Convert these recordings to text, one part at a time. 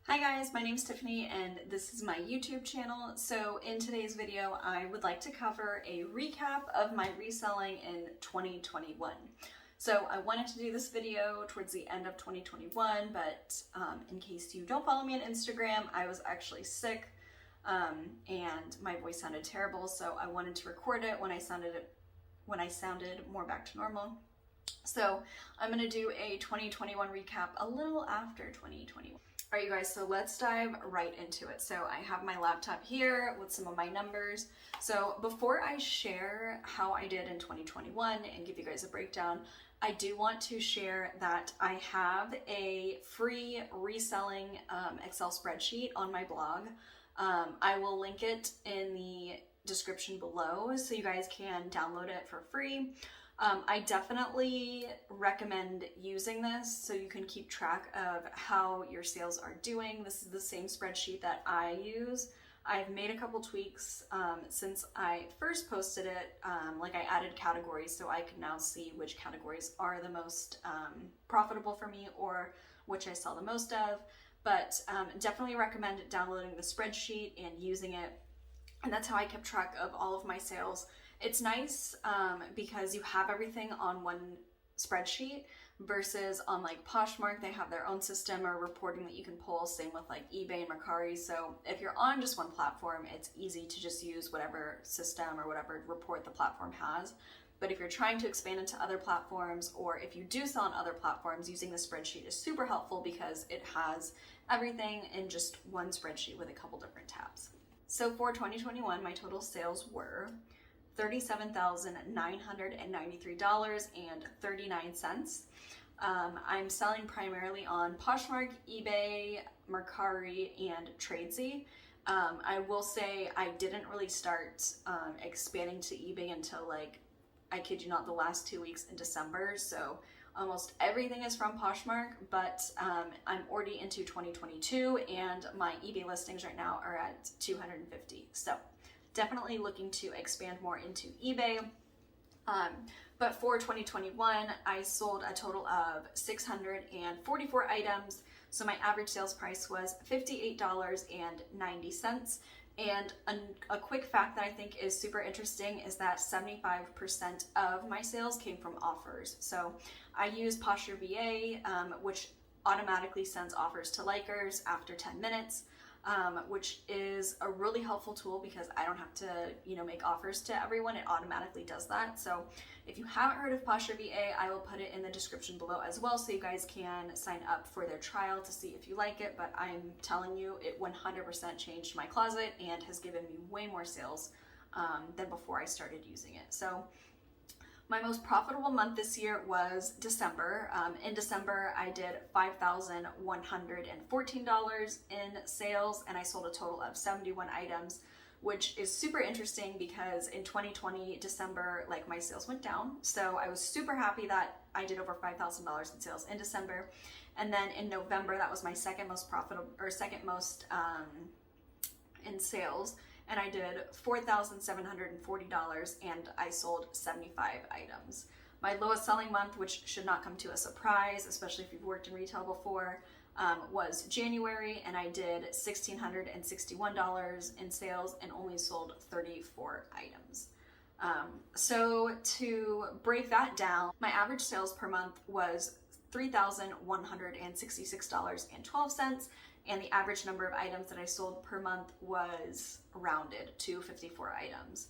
Hi guys, my name is Tiffany and this is my YouTube channel. So in today's video, I would like to cover a recap of my reselling in 2021. So I wanted to do this video towards the end of 2021, but in case you don't follow me on Instagram, I was actually sick and my voice sounded terrible. So I wanted to record it when I sounded more back to normal. So I'm gonna do a 2021 recap a little after 2021. All right, you guys, so let's dive right into it. So I have my laptop here with some of my numbers. So before I share how I did in 2021 and give you guys a breakdown, I do want to share that I have a free reselling Excel spreadsheet on my blog. I will link it in the description below so you guys can download it for free. I definitely recommend using this so you can keep track of how your sales are doing. This is the same spreadsheet that I use. I've made a couple tweaks since I first posted it, like I added categories so I can now see which categories are the most profitable for me or which I sell the most of. But definitely recommend downloading the spreadsheet and using it. And that's how I kept track of all of my sales. It's nice because you have everything on one spreadsheet versus on like Poshmark, they have their own system or reporting that you can pull, same with like eBay and Mercari. So if you're on just one platform, it's easy to just use whatever system or whatever report the platform has. But if you're trying to expand into other platforms, or if you do sell on other platforms, using the spreadsheet is super helpful because it has everything in just one spreadsheet with a couple different tabs. So for 2021, my total sales were $37,993.39. I'm selling primarily on Poshmark, eBay, Mercari, and Tradesy. I will say I didn't really start expanding to eBay until I kid you not, the last 2 weeks in December. So almost everything is from Poshmark, but I'm already into 2022 and my eBay listings right now are at 250. So definitely looking to expand more into eBay. But for 2021, I sold a total of 644 items. So my average sales price was $58.90. And a quick fact that I think is super interesting is that 75% of my sales came from offers. So I use Posture VA, which automatically sends offers to likers after 10 minutes. Which is a really helpful tool because I don't have to, make offers to everyone. It automatically does that. So if you haven't heard of Posture VA, I will put it in the description below as well so you guys can sign up for their trial to see if you like it. But I'm telling you, it 100% changed my closet and has given me way more sales than before I started using it. So my most profitable month this year was December. In December, I did $5,114 in sales, and I sold a total of 71 items, which is super interesting because in 2020, December, my sales went down. So I was super happy that I did over $5,000 in sales in December. And then in November, that was my second most profitable, or second most in sales. And I did $4,740 and I sold 75 items. My lowest selling month, which should not come to a surprise, especially if you've worked in retail before, was January, and I did $1,661 in sales and only sold 34 items. So to break that down, my average sales per month was $3,166.12. And the average number of items that I sold per month was rounded to 54 items.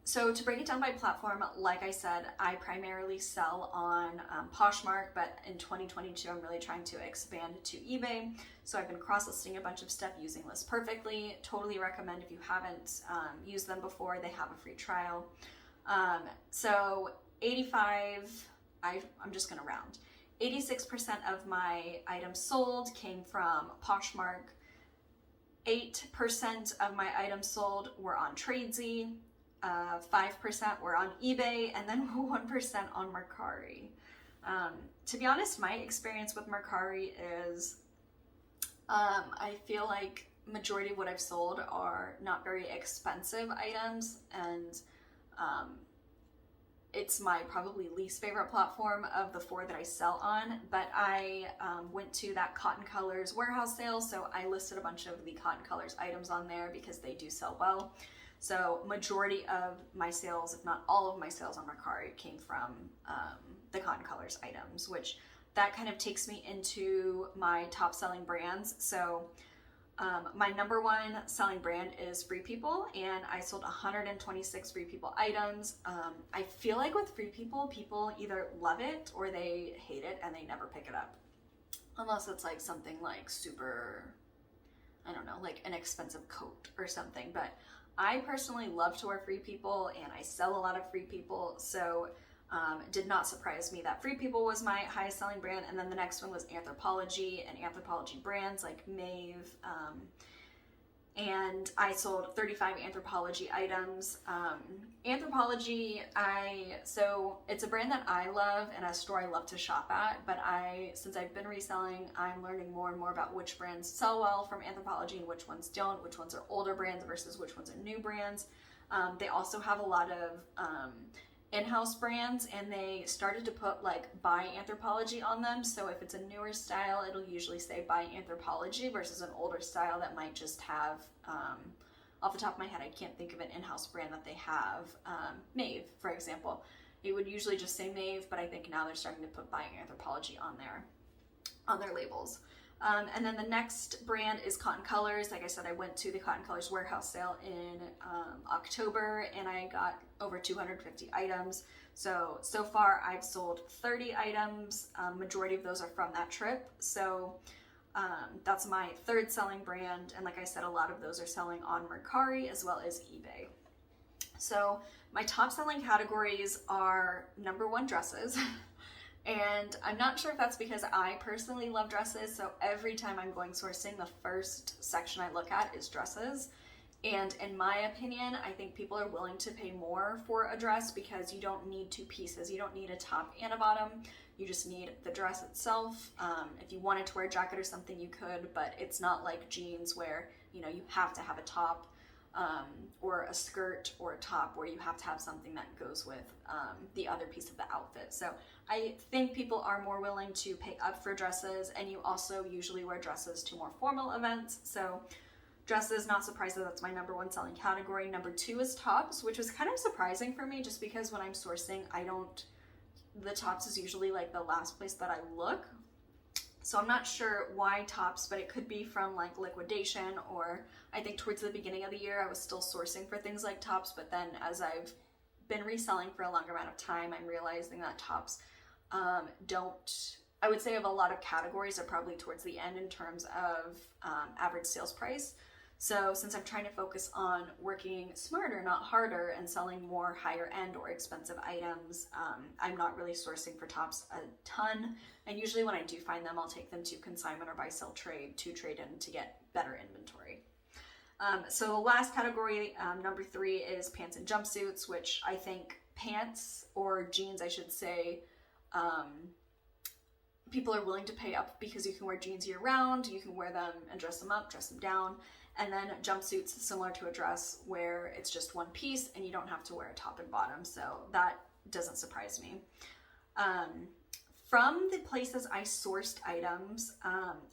So to break it down by platform, like I said, I primarily sell on Poshmark, but in 2022, I'm really trying to expand to eBay. So I've been cross-listing a bunch of stuff using List Perfectly. Totally recommend if you haven't used them before, they have a free trial. So 85, I'm just gonna round. 86% of my items sold came from Poshmark, 8% of my items sold were on Tradesy, 5% were on eBay, and then 1% on Mercari. To be honest, my experience with Mercari is I feel like majority of what I've sold are not very expensive items, and It's my probably least favorite platform of the 4 that I sell on, but I went to that Cotton Colors warehouse sale, so I listed a bunch of the Cotton Colors items on there because they do sell well. So majority of my sales, if not all of my sales on Mercari, came from the Cotton Colors items, which that kind of takes me into my top selling brands. So my number 1 selling brand is Free People, and I sold 126 Free People items. I feel like with Free People, people either love it or they hate it and they never pick it up. Unless it's like something like super, I don't know, like an expensive coat or something. But I personally love to wear Free People, and I sell a lot of Free People, so it did not surprise me that Free People was my highest selling brand. And then the next one was Anthropologie, and Anthropologie brands like Maeve, and I sold 35 Anthropologie items. Anthropologie, so it's a brand that I love and a store I love to shop at, but since I've been reselling, I'm learning more and more about which brands sell well from Anthropologie and which ones don't, which ones are older brands versus which ones are new brands. They also have a lot of in-house brands, and they started to put like by Anthropologie on them. So if it's a newer style, it'll usually say by Anthropologie versus an older style that might just have, off the top of my head, I can't think of an in-house brand that they have. Maeve, for example. It would usually just say Maeve, but I think now they're starting to put by Anthropologie on their labels. And then the next brand is Cotton Colors. Like I said, I went to the Cotton Colors warehouse sale in October, and I got over 250 items. So far I've sold 30 items. Majority of those are from that trip. So that's my 3rd selling brand. And like I said, a lot of those are selling on Mercari as well as eBay. So my top selling categories are number 1, dresses. And I'm not sure if that's because I personally love dresses, so every time I'm going sourcing, the first section I look at is dresses. And in my opinion, I think people are willing to pay more for a dress because you don't need 2 pieces. You don't need a top and a bottom. You just need the dress itself. If you wanted to wear a jacket or something, you could, but it's not like jeans where, you know, you have to have a top or a skirt or a top where you have to have something that goes with the other piece of the outfit. So I think people are more willing to pay up for dresses, and you also usually wear dresses to more formal events. So dresses, not surprised that that's my number 1 selling category. Number 2 is tops, which was kind of surprising for me just because when I'm sourcing, the tops is usually like the last place that I look. So I'm not sure why tops, but it could be from like liquidation, or I think towards the beginning of the year I was still sourcing for things like tops, but then as I've been reselling for a longer amount of time, I'm realizing that tops I would say of a lot of categories are probably towards the end in terms of average sales price. So since I'm trying to focus on working smarter, not harder, and selling more higher end or expensive items, I'm not really sourcing for tops a ton. And usually when I do find them, I'll take them to consignment or buy, sell, trade to trade in to get better inventory. So the last category, number 3, is pants and jumpsuits, which I think pants, or jeans I should say, people are willing to pay up because you can wear jeans year round, you can wear them and dress them up, dress them down. And then jumpsuits, similar to a dress, where it's just 1 piece and you don't have to wear a top and bottom. So that doesn't surprise me. From the places I sourced items,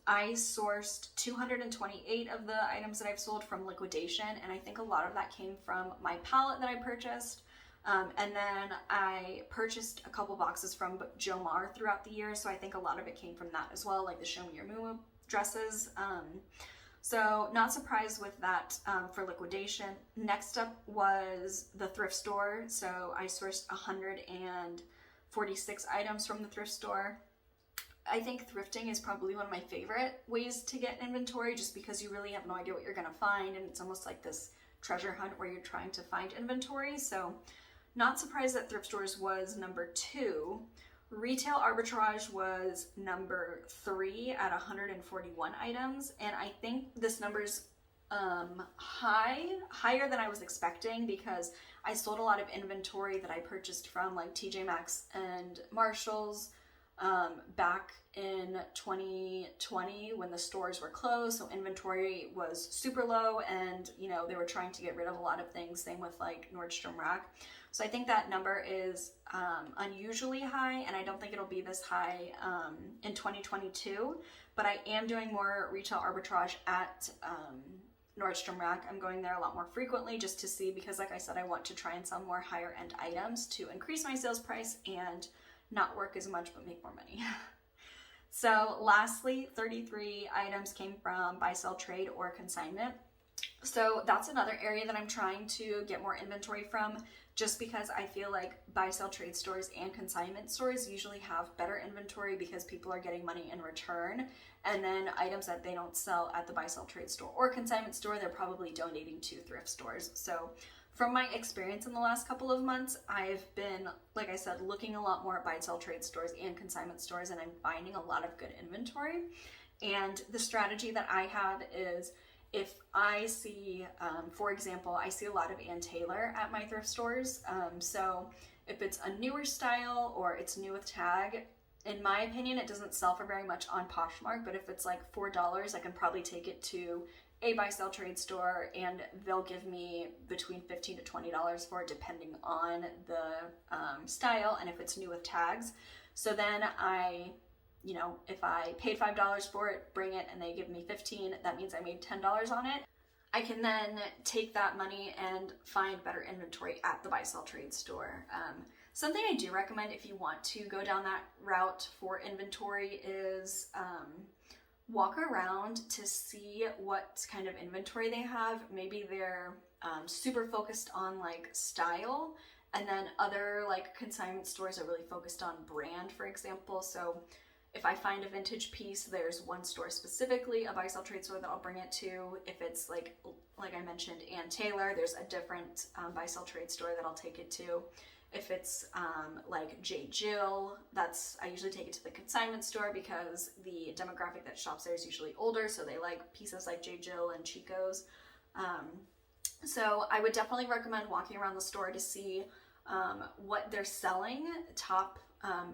I sourced 228 of the items that I've sold from liquidation, and I think a lot of that came from my palette that I purchased. And then I purchased a couple boxes from Jomar throughout the year, so I think a lot of it came from that as well, like the Show Me Your Moo dresses. So not surprised with that for liquidation. Next up was the thrift store. So I sourced 146 items from the thrift store. I think thrifting is probably one of my favorite ways to get inventory, just because you really have no idea what you're gonna find, and it's almost like this treasure hunt where you're trying to find inventory. So not surprised that thrift stores was number 2. Retail arbitrage was number 3 at 141 items, and I think this number's higher than I was expecting, because I sold a lot of inventory that I purchased from like TJ Maxx and Marshalls, back in 2020 when the stores were closed, so inventory was super low, and you know, they were trying to get rid of a lot of things. Same with like Nordstrom Rack. So I think that number is unusually high, and I don't think it'll be this high in 2022, but I am doing more retail arbitrage at Nordstrom Rack. I'm going there a lot more frequently just to see, because like I said, I want to try and sell more higher end items to increase my sales price and not work as much but make more money. So lastly, 33 items came from buy, sell, trade, or consignment. So that's another area that I'm trying to get more inventory from, just because I feel like buy, sell, trade stores and consignment stores usually have better inventory because people are getting money in return. And then items that they don't sell at the buy, sell, trade store or consignment store, they're probably donating to thrift stores. So from my experience in the last couple of months, I've been, like I said, looking a lot more at buy, sell, trade stores and consignment stores, and I'm finding a lot of good inventory. And the strategy that I have is, if I see, for example, I see a lot of Ann Taylor at my thrift stores. So if it's a newer style or it's new with tag, in my opinion, it doesn't sell for very much on Poshmark, but if it's like $4, I can probably take it to a buy, sell, trade store, and they'll give me between $15 to $20 for it, depending on the style and if it's new with tags. So then you know, if I paid $5 for it, bring it, and they give me $15, that means I made $10 on it. I can then take that money and find better inventory at the buy, sell, trade store. Something I do recommend if you want to go down that route for inventory is walk around to see what kind of inventory they have. Maybe they're super focused on like style, and then other like consignment stores are really focused on brand, for example. So if I find a vintage piece, there's one store specifically, a buy, sell, trade store, that I'll bring it to. If it's like I mentioned, Ann Taylor, there's a different buy, sell, trade store that I'll take it to. If it's like J. Jill, I usually take it to the consignment store because the demographic that shops there is usually older, so they like pieces like J. Jill and Chico's. So I would definitely recommend walking around the store to see what they're selling, top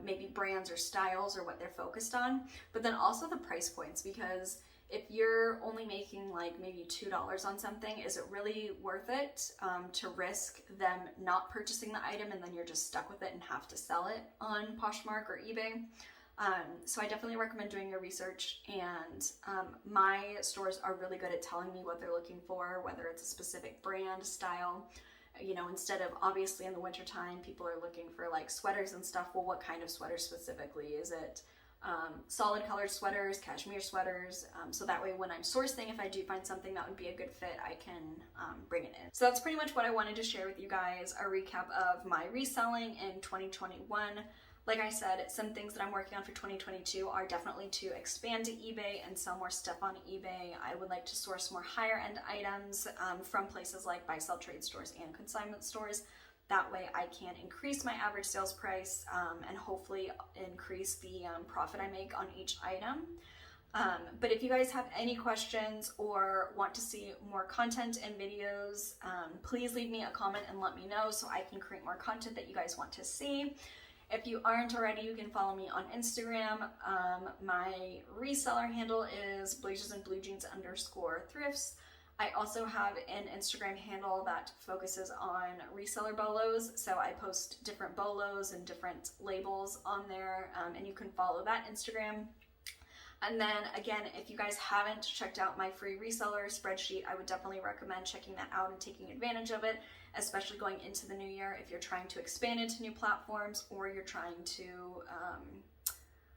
maybe brands or styles or what they're focused on, but then also the price points, because if you're only making like maybe $2 on something, is it really worth it to risk them not purchasing the item and then you're just stuck with it and have to sell it on Poshmark or eBay? So I definitely recommend doing your research, and my stores are really good at telling me what they're looking for, whether it's a specific brand, style. You know, instead of, obviously in the wintertime, people are looking for like sweaters and stuff. Well, what kind of sweaters specifically? Is it solid colored sweaters, cashmere sweaters? So that way when I'm sourcing, if I do find something that would be a good fit, I can bring it in. So that's pretty much what I wanted to share with you guys, a recap of my reselling in 2021. Like I said, some things that I'm working on for 2022 are definitely to expand to eBay and sell more stuff on eBay. I would like to source more higher end items from places like buy, sell, trade stores and consignment stores. That way I can increase my average sales price and hopefully increase the profit I make on each item. But if you guys have any questions or want to see more content and videos, please leave me a comment and let me know so I can create more content that you guys want to see. If you aren't already, you can follow me on Instagram. My reseller handle is blazersandbluejeans_thrifts. I also have an Instagram handle that focuses on reseller bolos. So I post different bolos and different labels on there, and you can follow that Instagram. And then again, if you guys haven't checked out my free reseller spreadsheet, I would definitely recommend checking that out and taking advantage of it, especially going into the new year if you're trying to expand into new platforms or you're trying to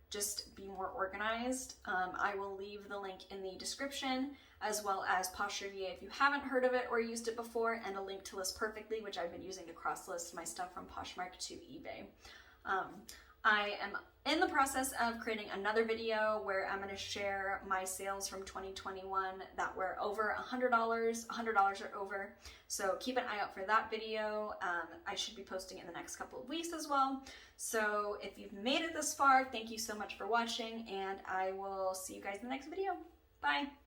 just be more organized. I will leave the link in the description, as well as PostReview if you haven't heard of it or used it before, and a link to List Perfectly, which I've been using to cross-list my stuff from Poshmark to eBay. I am in the process of creating another video where I'm going to share my sales from 2021 that were over $100 or over. So keep an eye out for that video. I should be posting it in the next couple of weeks as well. So if you've made it this far, thank you so much for watching, and I will see you guys in the next video. Bye!